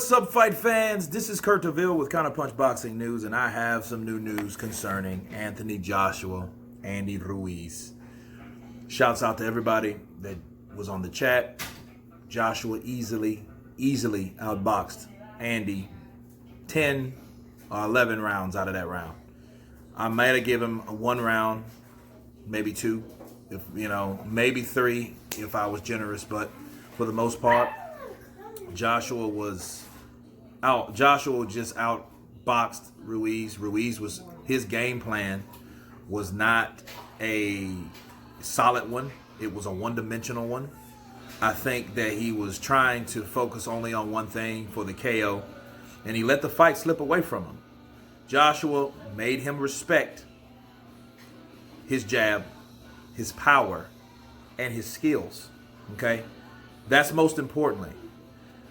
What's up, fight fans? This is Kurt DeVille with Counterpunch Boxing News, and I have some new news concerning Anthony Joshua, Andy Ruiz. Shouts out to everybody that was on the chat. Joshua easily outboxed Andy 10 or 11 rounds out of that round. I might have given him a 1 round, maybe 2, if maybe 3 if I was generous, but for the most part, Joshua just outboxed Ruiz. His game plan was not a solid one. It was a one-dimensional one. I think that he was trying to focus only on one thing for the KO, and he let the fight slip away from him. Joshua made him respect his jab, his power, and his skills. Okay? That's most importantly.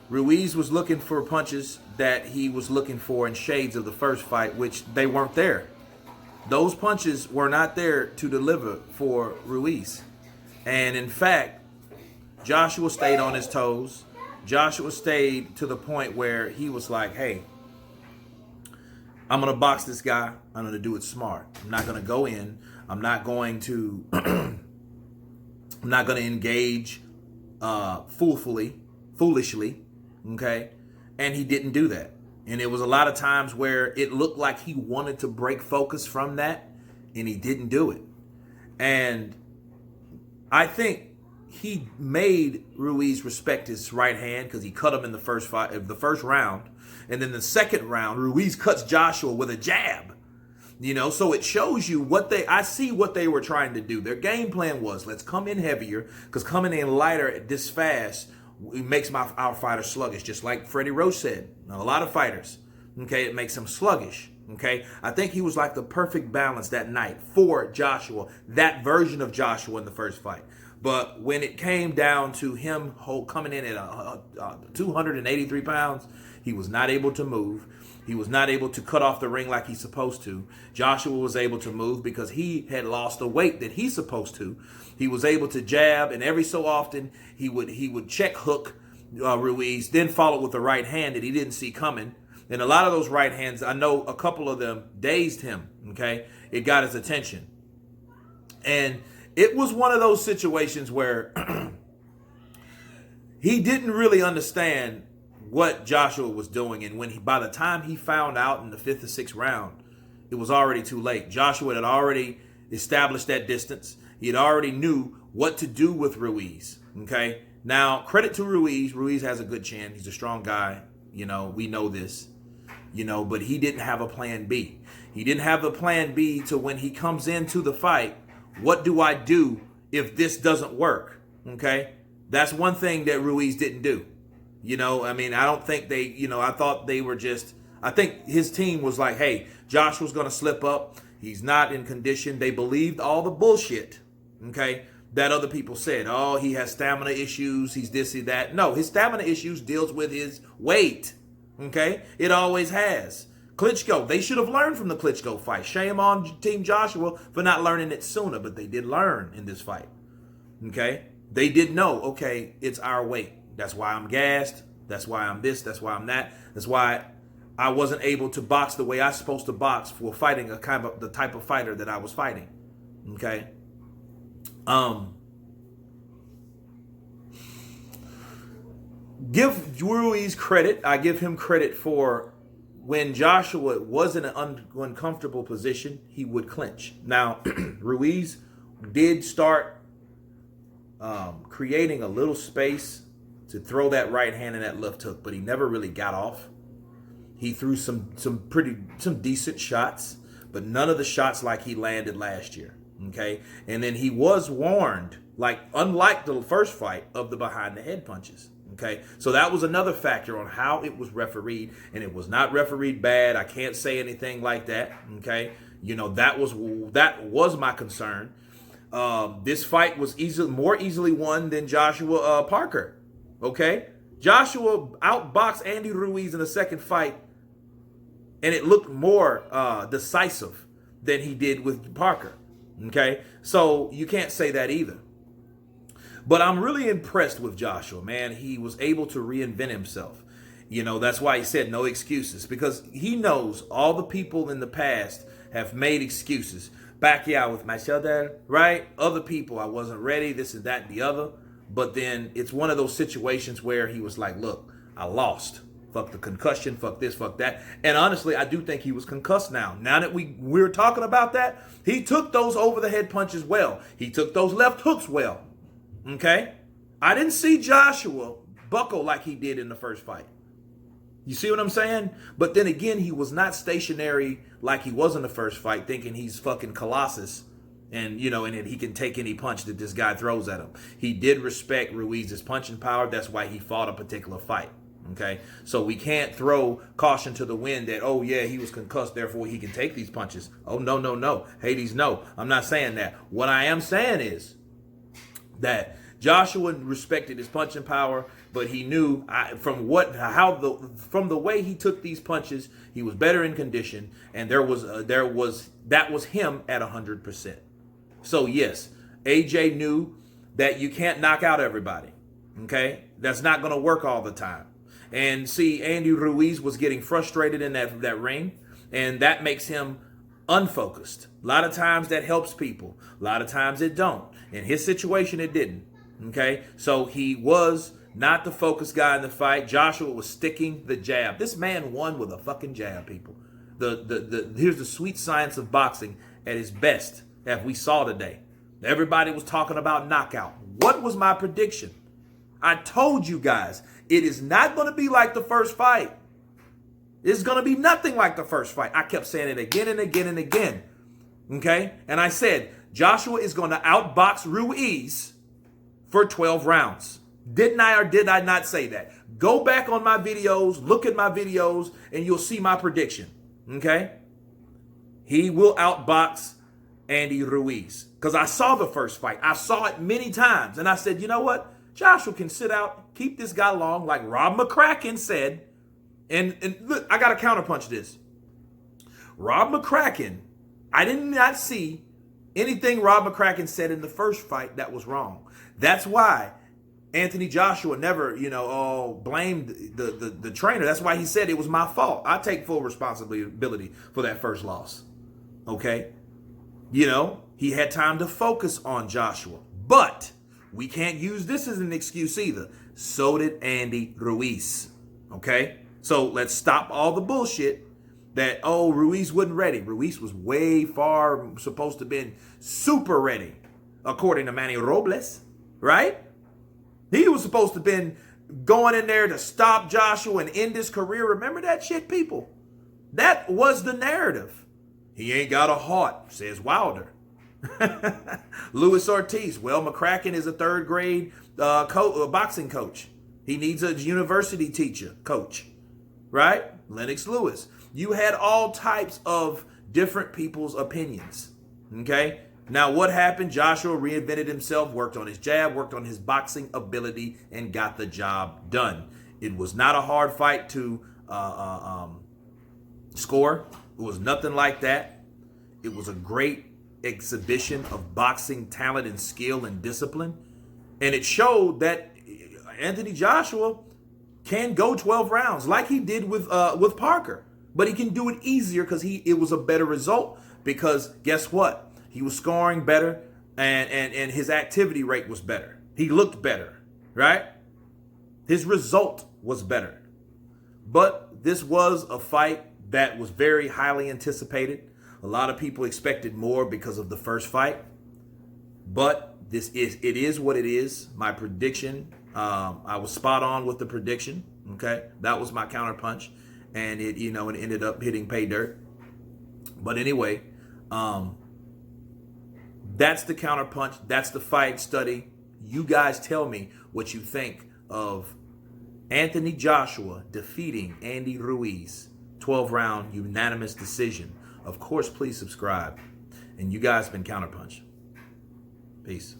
Ruiz was looking for punches that he was looking for in shades of the first fight, which they weren't there. Those punches were not there to deliver for Ruiz. And in fact, Joshua stayed on his toes. Joshua stayed to the point where he was like, hey, I'm going to box this guy. I'm going to do it smart. I'm not going to go in. I'm not going to engage foolishly. Okay, and he didn't do that. And it was a lot of times where it looked like he wanted to break focus from that, and he didn't do it. And I think he made Ruiz respect his right hand because he cut him in the first round, and then the second round, Ruiz cuts Joshua with a jab. So it shows you I see what they were trying to do. Their game plan was, let's come in heavier, because coming in lighter this fast, it makes our fighter sluggish, just like Freddie Roach said. Now, a lot of fighters, okay, it makes them sluggish, okay? I think he was like the perfect balance that night for Joshua, that version of Joshua in the first fight. But when it came down to him coming in at 283 pounds, he was not able to move. He was not able to cut off the ring like he's supposed to. Joshua was able to move because he had lost the weight that he's supposed to. He was able to jab, and every so often he would check hook Ruiz, then follow with the right hand that he didn't see coming. And a lot of those right hands, I know a couple of them dazed him, okay? It got his attention. And it was one of those situations where he didn't really understand what Joshua was doing, and by the time he found out in the 5th or 6th round, it was already too late. Joshua had already established that distance. He had already knew what to do with Ruiz. Okay, now credit to Ruiz. Ruiz has a good chin. He's a strong guy. We know this. But he didn't have a plan B. He didn't have a plan B to when he comes into the fight. What do I do if this doesn't work? Okay, that's one thing that Ruiz didn't do. I don't think I thought they were I think his team was like, hey, Joshua's going to slip up. He's not in condition. They believed all the bullshit, okay, that other people said. Oh, he has stamina issues. He's this, he's that. No, his stamina issues deals with his weight, okay? It always has. Klitschko, they should have learned from the Klitschko fight. Shame on Team Joshua for not learning it sooner, but they did learn in this fight, okay? They did know, okay, it's our weight. That's why I'm gassed. That's why I'm this. That's why I'm that. That's why I wasn't able to box the way I was supposed to box for fighting the type of fighter that I was fighting. Okay. Give Ruiz credit. I give him credit for when Joshua was in an uncomfortable position, he would clinch. Now, Ruiz did start creating a little space to throw that right hand and that left hook, but he never really got off. He threw some decent shots, but none of the shots like he landed last year. Okay, and then he was warned, unlike the first fight, of the behind the head punches. Okay, so that was another factor on how it was refereed, and it was not refereed bad. I can't say anything like that. Okay, that was my concern. This fight was more easily won than Joshua Parker. Okay, Joshua outboxed Andy Ruiz in the second fight, and it looked more decisive than he did with Parker. Okay, so you can't say that either. But I'm really impressed with Joshua, man. He was able to reinvent himself. You know, that's why he said no excuses, because he knows all the people in the past have made excuses. Pacquiao with my shoulder, right? Other people, I wasn't ready, this and that and the other. But then it's one of those situations where he was like, look, I lost. Fuck the concussion, fuck this, fuck that. And honestly, I do think he was concussed now. Now that we're talking about that, he took those over the head punches well. He took those left hooks well. Okay? I didn't see Joshua buckle like he did in the first fight. You see what I'm saying? But then again, he was not stationary like he was in the first fight, thinking he's fucking Colossus and, you know, and he can take any punch that this guy throws at him. He did respect Ruiz's punching power. That's why he fought a particular fight. Okay, so we can't throw caution to the wind that, oh yeah, he was concussed, therefore he can take these punches. Oh, no. Hades, no. I'm not saying that. What I am saying is that Joshua respected his punching power, but he knew from the way he took these punches, he was better in condition, and that was him at 100%. So yes, AJ knew that you can't knock out everybody. Okay, that's not going to work all the time. And see, Andy Ruiz was getting frustrated in that ring, and that makes him unfocused. A lot of times that helps people. A lot of times it don't. In his situation, it didn't. Okay, so he was not the focused guy in the fight. Joshua was sticking the jab. This man won with a fucking jab, people. Here's the sweet science of boxing at its best that we saw today. Everybody was talking about knockout. What was my prediction? I told you guys, it is not going to be like the first fight. It's going to be nothing like the first fight. I kept saying it again and again and again. Okay? And I said, Joshua is going to outbox Ruiz for 12 rounds. Didn't I or did I not say that? Go back on my videos, look at my videos, and you'll see my prediction. Okay? He will outbox Andy Ruiz. Because I saw the first fight. I saw it many times. And I said, you know what? Joshua can sit out, keep this guy long, like Rob McCracken said. And look, I got to counterpunch this. Rob McCracken, I did not see anything Rob McCracken said in the first fight that was wrong. That's why Anthony Joshua never, blamed the trainer. That's why he said it was my fault. I take full responsibility for that first loss. Okay? He had time to focus on Joshua. But we can't use this as an excuse either. So did Andy Ruiz. Okay? So let's stop all the bullshit that, Ruiz wasn't ready. Ruiz was way far supposed to have been super ready, according to Manny Robles. Right? He was supposed to have been going in there to stop Joshua and end his career. Remember that shit, people? That was the narrative. He ain't got a heart, says Wilder. Luis Ortiz. Well, McCracken is a third grade boxing coach. He needs a university teacher, coach. Right? Lennox Lewis. You had all types of different people's opinions. Okay? Now, what happened? Joshua reinvented himself, worked on his jab, worked on his boxing ability, and got the job done. It was not a hard fight to score. It was nothing like that. It was a great exhibition of boxing talent and skill and discipline. And it showed that Anthony Joshua can go 12 rounds like he did with Parker. But he can do it easier because it was a better result, because guess what? He was scoring better and his activity rate was better. He looked better, right? His result was better. But this was a fight that was very highly anticipated. A lot of people expected more because of the first fight. But it is what it is. My prediction, I was spot on with the prediction. Okay, that was my counterpunch, and it ended up hitting pay dirt. But anyway, that's the counterpunch. That's the fight study. You guys tell me what you think of Anthony Joshua defeating Andy Ruiz, 12-round unanimous decision. Of course, please subscribe. And you guys been Counterpunch. Peace.